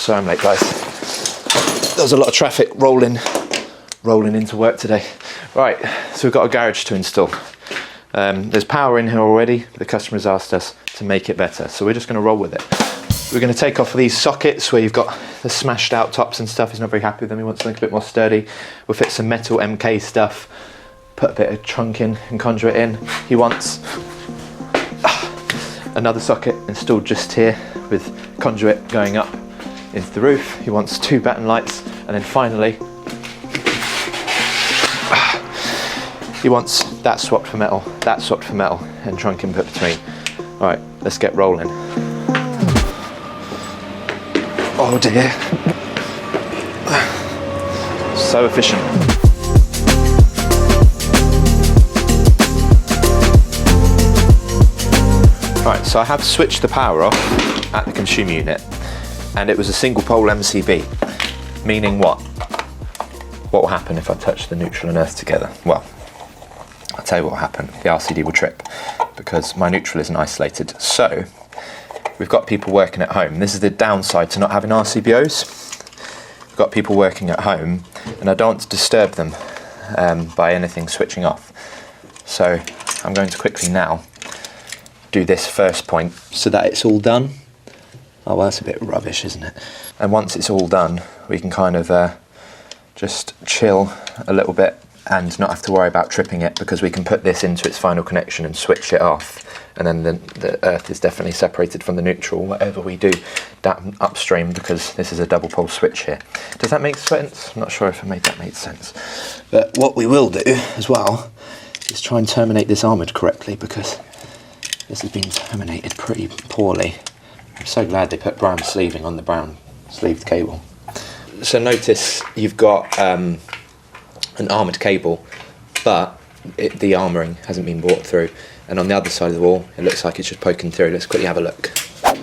Sorry I'm late, guys. There was a lot of traffic rolling into work today. Right, so we've got a garage to install. There's power in here already, but the customer's asked us to make it better, so we're just going to roll with it. We're going to take off these sockets where you've got the smashed out tops and stuff. He's not very happy with them, he wants something a bit more sturdy. We'll fit some metal MK stuff, put a bit of trunk in and conduit in. He wants another socket installed just here with conduit going up into the roof. He wants 2 batten lights, and then finally he wants that swapped for metal, and trunk input between. All right, let's get rolling. Oh dear. So efficient. Right, so I have switched the power off at the consumer unit, and it was a single pole MCB, meaning what? What will happen if I touch the neutral and earth together? Well, I'll tell you what will happen. The RCD will trip because my neutral isn't isolated. So we've got people working at home. This is the downside to not having RCBOs. We've got people working at home, and I don't want to disturb them by anything switching off. So I'm going to quickly now do this first point so that it's all done. Oh, well, that's a bit rubbish, isn't it? And once it's all done, we can kind of just chill a little bit and not have to worry about tripping it, because we can put this into its final connection and switch it off, and then the earth is definitely separated from the neutral, whatever we do down upstream, because this is a double pole switch here. Does that make sense? I'm not sure if I made that make sense. But what we will do as well is try and terminate this armoured correctly, because this has been terminated pretty poorly. I'm so glad they put brown sleeving on the brown sleeved cable. So notice you've got an armoured cable, but the armouring hasn't been brought through, and on the other side of the wall it looks like it's just poking through. Let's quickly have a look.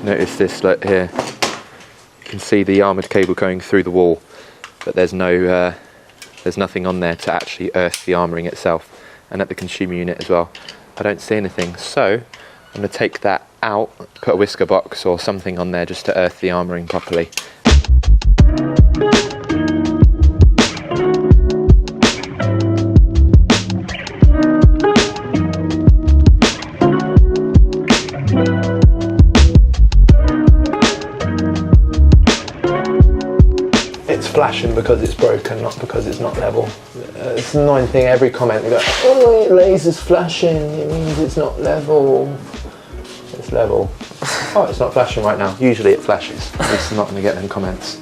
Notice this, look here, you can see the armoured cable going through the wall, but there's nothing on there to actually earth the armouring itself. And at the consumer unit as well, I don't see anything, so I'm going to take that out, put a whisker box or something on there just to earth the armouring properly. It's flashing because it's broken, not because it's not level. It's an annoying thing, every comment you go, oh, the laser's flashing, it means it's not level. It's level. Oh, it's not flashing right now. Usually it flashes. It's not going to get them comments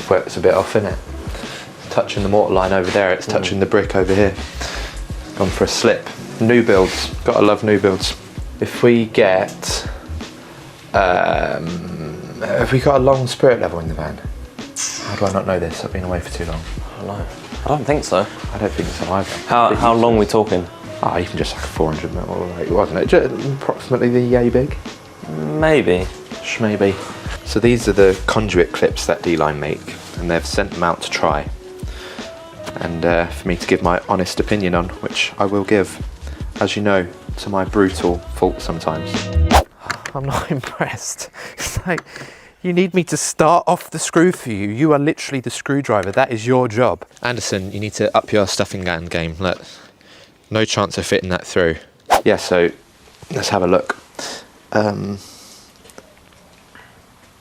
where it's a bit off, innit? It's touching the mortar line over there, it's touching the brick over here. Gone for a slip. New builds. Gotta love new builds. If we get... have we got a long spirit level in the van? How do I not know this? I've been away for too long. I don't know. I don't think so. I don't think so either. How long are we talking? Oh, even just like a 400 mil, right, wasn't it? Just approximately the yay big? Maybe. Maybe. So these are the conduit clips that D-Line make, and they've sent them out to try. And for me to give my honest opinion on, which I will give, as you know, to my brutal fault sometimes. I'm not impressed. It's like, you need me to start off the screw for you. You are literally the screwdriver. That is your job. Anderson, you need to up your stuffing gun game. Look, no chance of fitting that through. Yeah, so let's have a look.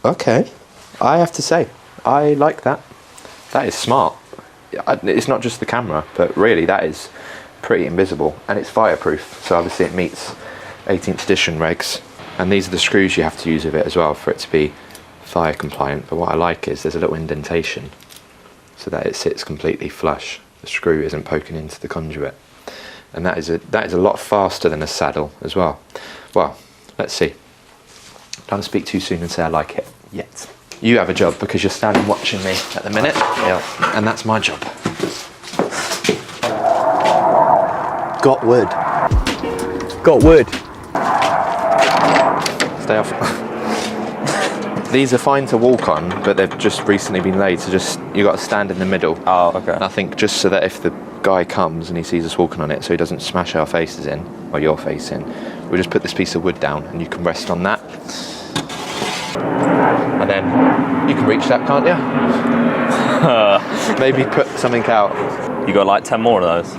Okay, I have to say, I like that. That is smart. It's not just the camera, but really that is pretty invisible, and it's fireproof, so obviously it meets 18th edition regs. And these are the screws you have to use with it as well for it to be fire compliant. But what I like is there's a little indentation so that it sits completely flush. The screw isn't poking into the conduit, and that is a lot faster than a saddle as well. Well, let's see. Don't speak too soon and say I like it yet. You have a job because you're standing watching me at the minute. Yeah, and that's my job. Got wood. Got wood. Stay off. These are fine to walk on, but they've just recently been laid, so just you got to stand in the middle. Oh, okay. And I think just so that if the guy comes and he sees us walking on it, so he doesn't smash our faces in, or your face in, we'll just put this piece of wood down and you can rest on that. And then you can reach that, can't you? Maybe put something out. You got like 10 more of those?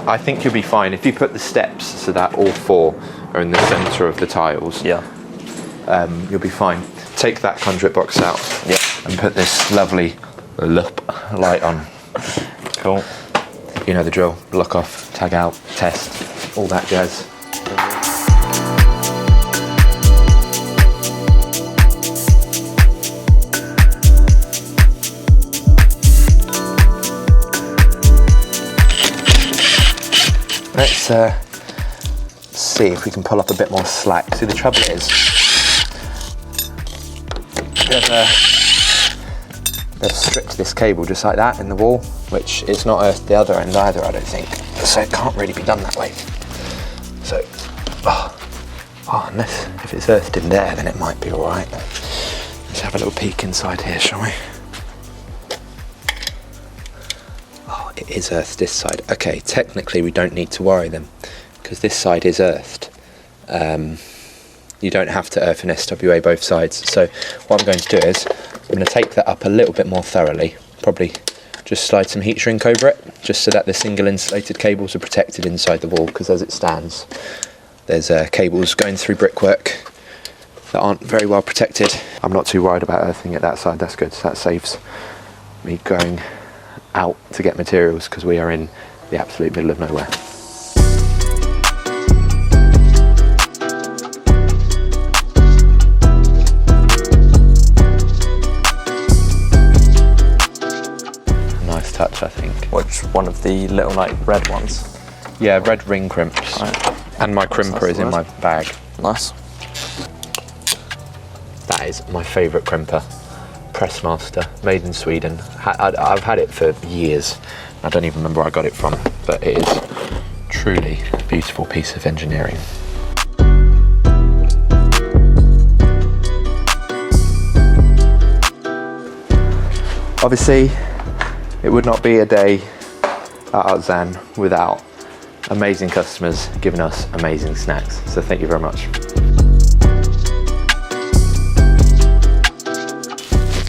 I think you'll be fine if you put the steps so that all 4 are in the centre of the tiles. Yeah. You'll be fine. Take that conduit box out. Yeah. And put this lovely light on. Cool. You know the drill. Lock off, tag out, test, all that jazz. Let's see if we can pull up a bit more slack. See, the trouble is, they've stripped this cable just like that in the wall, which is not earthed the other end either, I don't think. So it can't really be done that way. So, unless if it's earthed in there, then it might be all right. Let's have a little peek inside here, shall we? Oh, it is earthed this side. Okay, technically we don't need to worry then, because this side is earthed. You don't have to earth an SWA both sides. So what I'm going to do is, I'm going to take that up a little bit more thoroughly, probably just slide some heat shrink over it, just so that the single insulated cables are protected inside the wall, because as it stands, there's cables going through brickwork that aren't very well protected. I'm not too worried about earthing it that side, that's good. So that saves me going out to get materials, because we are in the absolute middle of nowhere. Nice touch, I think. Which one of the little like red ones? Yeah, red ring crimps. Right. And my crimper is in my bag. Nice. That is my favourite crimper. Pressmaster, made in Sweden. I've had it for years. I don't even remember where I got it from, but it is truly a beautiful piece of engineering. Obviously, it would not be a day at Artisan without amazing customers giving us amazing snacks. So thank you very much.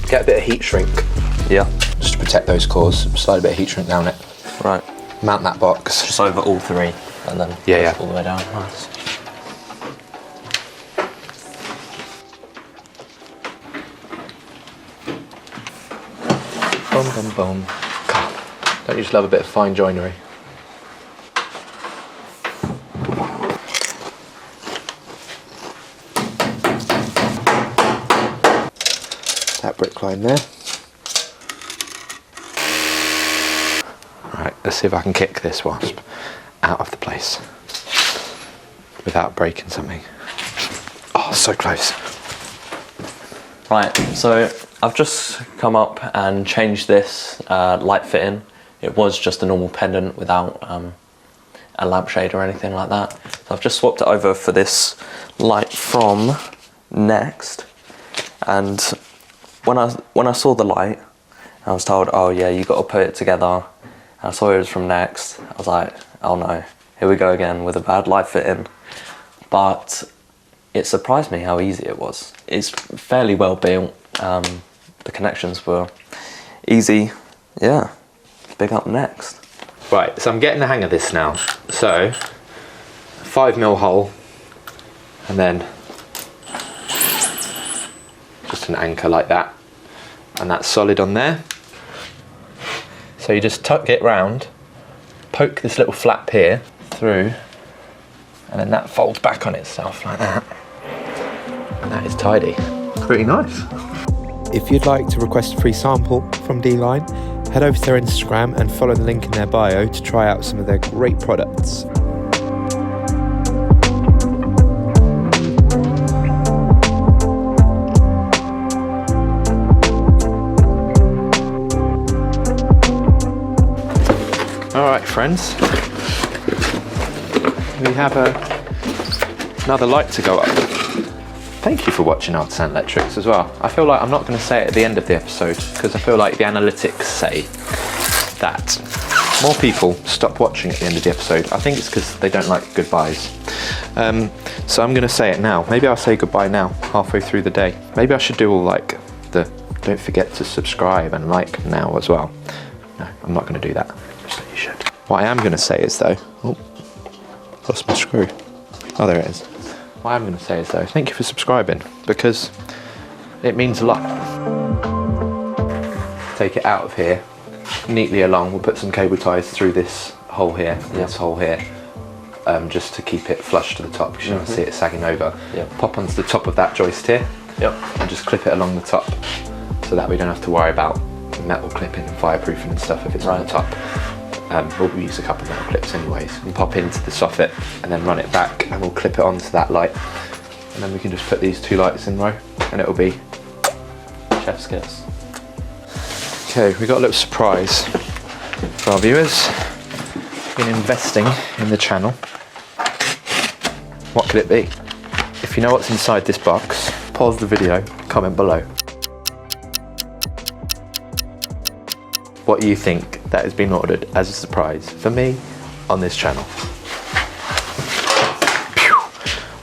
Get a bit of heat shrink. Yeah. Just to protect those cores. Slide a bit of heat shrink down it. Right. Mount that box. Just over all 3 and then yeah. all the way down. Nice. Boom, boom, boom. God, don't you just love a bit of fine joinery? That brick line there. Right, let's see if I can kick this wasp out of the place without breaking something. Oh, so close. Right, so I've just come up and changed this light fitting. It was just a normal pendant without a lampshade or anything like that. So I've just swapped it over for this light from Next. And when I saw the light, I was told, oh yeah, you got to put it together. And I saw it was from Next. I was like, oh no, here we go again with a bad light fitting. But it surprised me how easy it was. It's fairly well built. The connections were easy. Yeah, big up Next. Right, so I'm getting the hang of this now. So, 5mm hole, and then just an anchor like that, and that's solid on there. So you just tuck it round, poke this little flap here through, and then that folds back on itself like that. And that is tidy. Pretty nice. If you'd like to request a free sample from D-Line, head over to their Instagram and follow the link in their bio to try out some of their great products. All right, friends, we have another light to go up. Thank you for watching Artisan Electrics as well. I feel like I'm not going to say it at the end of the episode, because I feel like the analytics say that more people stop watching at the end of the episode. I think it's because they don't like goodbyes. So I'm going to say it now. Maybe I'll say goodbye now, halfway through the day. Maybe I should do all like the don't forget to subscribe and like now as well. No, I'm not going to do that. Just like you should. What I am going to say is though, oh, lost my screw. Oh, there it is. What I'm going to say is though, thank you for subscribing, because it means a lot. Take it out of here, neatly along. We'll put some cable ties through this hole here, and this hole here, just to keep it flush to the top, because you don't see it sagging over. Pop onto the top of that joist here, and just clip it along the top, so that we don't have to worry about metal clipping and fireproofing and stuff if it's on the top. We'll use a couple of metal clips anyways, and pop into the soffit and then run it back, and we'll clip it onto that light, and then we can just put these 2 lights in row and it'll be chef's kiss. Okay, we got a little surprise for our viewers. Been investing in the channel. What could it be? If you know what's inside this box, pause the video, comment below. What do you think that has been ordered as a surprise for me on this channel? Pew.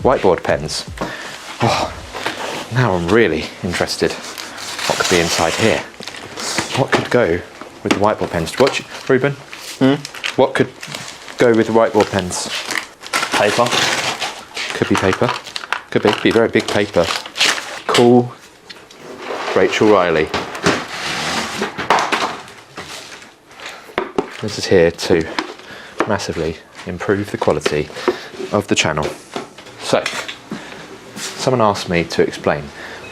Whiteboard pens. Oh, now I'm really interested. What could be inside here? What could go with the whiteboard pens? Watch, Reuben. What could go with the whiteboard pens? Paper. Could be paper. Could be very big paper. Cool. Rachel Riley. This is here to massively improve the quality of the channel. So, someone asked me to explain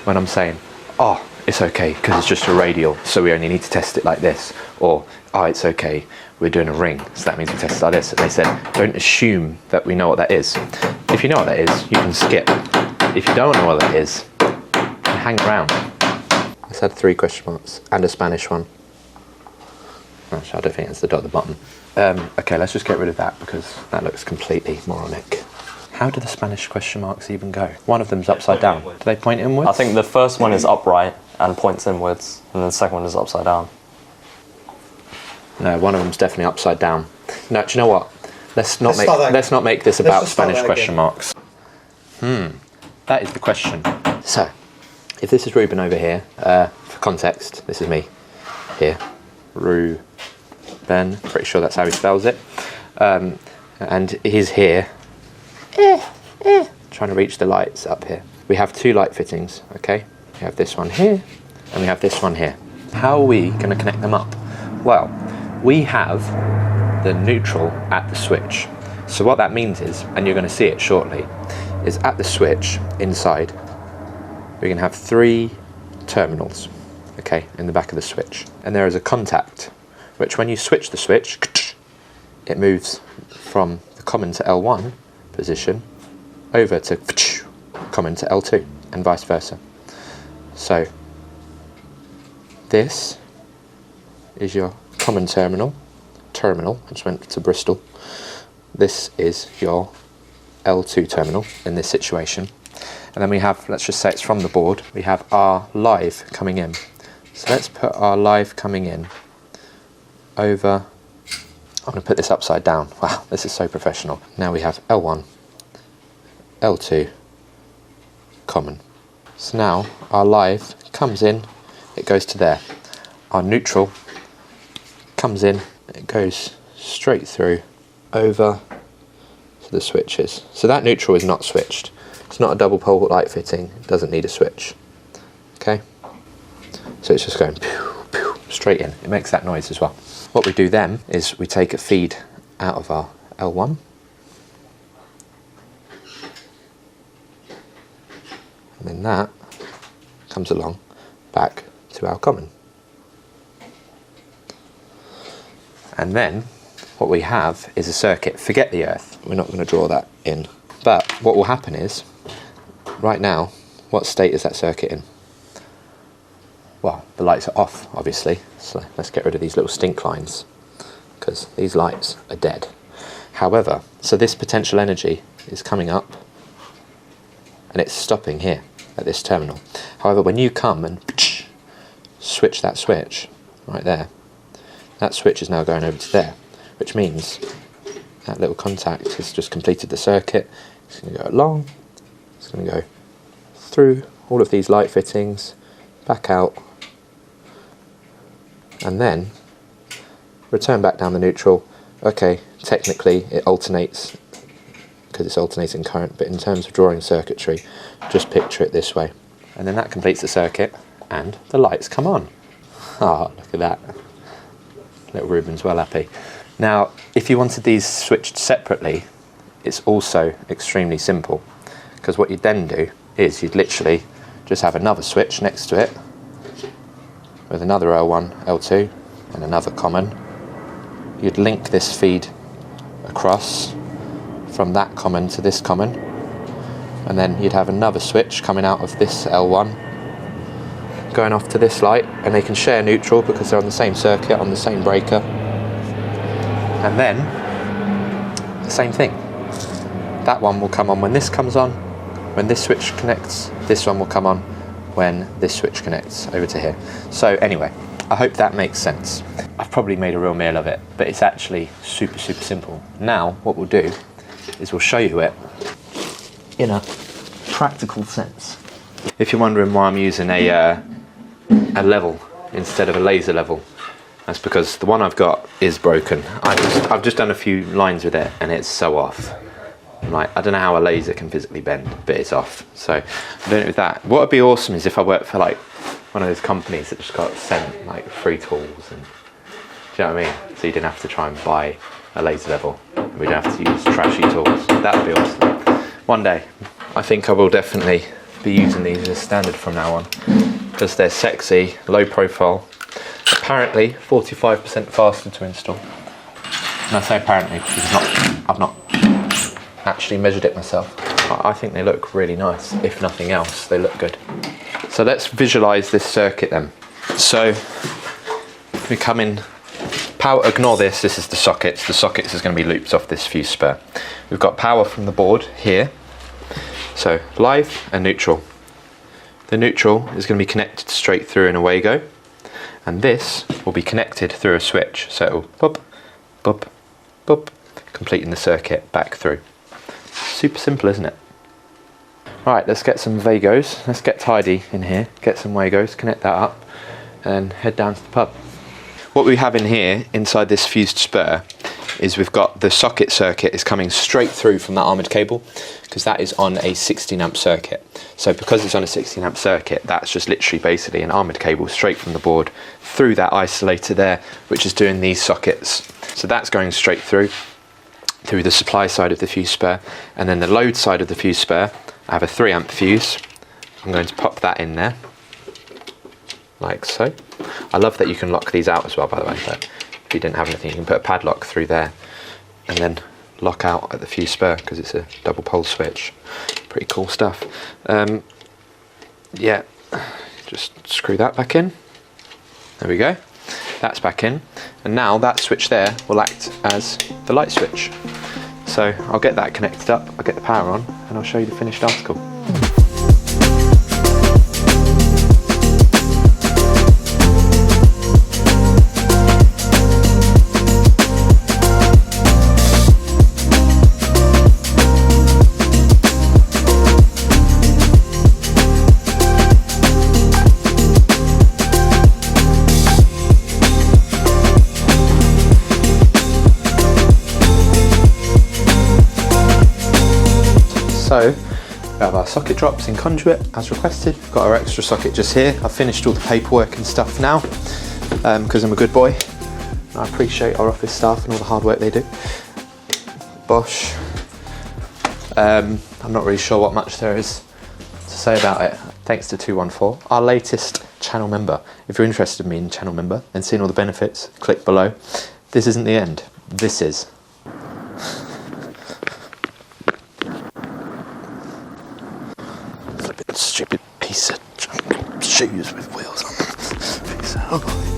when I'm saying, oh, it's okay because it's just a radial, so we only need to test it like this, or oh, it's okay, we're doing a ring, so that means we test it like this. And they said, don't assume that we know what that is. If you know what that is, you can skip. If you don't know what that is, hang around. Let's add 3 question marks and a Spanish one. Actually, I don't think it's the dot at the bottom. Okay, let's just get rid of that because that looks completely moronic. How do the Spanish question marks even go? One of them's upside down. Do they point inwards? I think the first one is upright and points inwards, and the second one is upside down. No, one of them's definitely upside down. No, do you know what? Let's not make this about Spanish question marks. That is the question. So, if this is Reuben over here, for context, this is me here. Reuben, pretty sure that's how he spells it. And he's here, trying to reach the lights up here. We have 2 light fittings, okay? We have this one here, and we have this one here. How are we going to connect them up? Well, we have the neutral at the switch. So what that means is, and you're going to see it shortly, is at the switch inside, we're going to have 3 terminals, okay, in the back of the switch. And there is a contact, which when you switch the switch, it moves from the common to L1 position over to common to L2 and vice versa. So this is your common terminal, I just went to Bristol. This is your L2 terminal in this situation. And then we have, let's just say it's from the board, we have our live coming in. So let's put our live coming in over, I'm going to put this upside down. Wow, this is so professional. Now we have L1, L2, common. So now our live comes in, it goes to there. Our neutral comes in, it goes straight through over to the switches. So that neutral is not switched. It's not a double pole light fitting, it doesn't need a switch. Okay? So it's just going pew, pew, straight in. It makes that noise as well. What we do then is we take a feed out of our L1. And then that comes along back to our common. And then what we have is a circuit. Forget the earth, we're not going to draw that in. But what will happen is, right now, what state is that circuit in? Well, the lights are off, obviously, so let's get rid of these little stink lines, because these lights are dead. However, so this potential energy is coming up, and it's stopping here, at this terminal. However, when you come and switch that switch, right there, that switch is now going over to there, which means that little contact has just completed the circuit, It's going to go along, it's going to go through all of these light fittings, back out, and then return back down the neutral. Okay, technically it alternates because it's alternating current, but in terms of drawing circuitry, just picture it this way. And then that completes the circuit and the lights come on. Ah, look at that. Little Reuben's well happy. Now, if you wanted these switched separately, it's also extremely simple, because what you'd then do is you'd literally just have another switch next to it with another L1, L2 and another common. You'd link this feed across from that common to this common, and then you'd have another switch coming out of this L1 going off to this light, and they can share neutral because they're on the same circuit, on the same breaker. And then the same thing, that one will come on when this comes on. When this switch connects, this one will come on when this switch connects over to here. So anyway, I hope that makes sense. I've probably made a real meal of it, but it's actually super simple. Now what we'll do is we'll show you it in a practical sense. If you're wondering why I'm using a level instead of a laser level, that's because the one I've got is broken. I've just done a few lines with it and it's so off. Like, I don't know how a laser can physically bend, but it's off. So I'm doing it with that. What would be awesome is if I worked for like one of those companies that just got sent like free tools, and do you know what I mean? So you didn't have to try and buy a laser level. We don't have to use trashy tools. That would be awesome. One day, I think I will definitely be using these as standard from now on, because they're sexy, low profile, apparently 45% faster to install. And I say apparently because I've not actually measured it myself. I think they look really nice. If nothing else, they look good. So let's visualize this circuit then. So we come in, power, ignore this is the sockets. The sockets is going to be loops off this fuse spur. We've got power from the board here. So live and neutral. The neutral is going to be connected straight through and away go. And this will be connected through a switch. So it'll boop, boop, boop, completing the circuit back through. Super simple, isn't it? Right, let's get some Vagos. Let's get tidy in here, get some Wagos, connect that up, and head down to the pub. What we have in here, inside this fused spur, is we've got the socket circuit is coming straight through from that armoured cable, because that is on a 16 amp circuit. So because it's on a 16 amp circuit, that's just literally basically an armoured cable straight from the board through that isolator there, which is doing these sockets. So that's going straight through the supply side of the fuse spur, and then the load side of the fuse spur, I have a 3 amp fuse. I'm going to pop that in there, like so. I love that you can lock these out as well, by the way, but if you didn't have anything, you can put a padlock through there and then lock out at the fuse spur because it's a double pole switch. Pretty cool stuff. Yeah, just screw that back in. There we go. That's back in, and now that switch there will act as the light switch. So I'll get that connected up, I'll get the power on, and I'll show you the finished article. So we have our socket drops in Conduit as requested. We've got our extra socket just here. I've finished all the paperwork and stuff now because I'm a good boy. I appreciate our office staff and all the hard work they do. Bosch. I'm not really sure what much there is to say about it. Thanks to 214, our latest channel member. If you're interested in being a channel member and seeing all the benefits, click below. This isn't the end. This is. Stupid piece of junk shoes with wheels on them.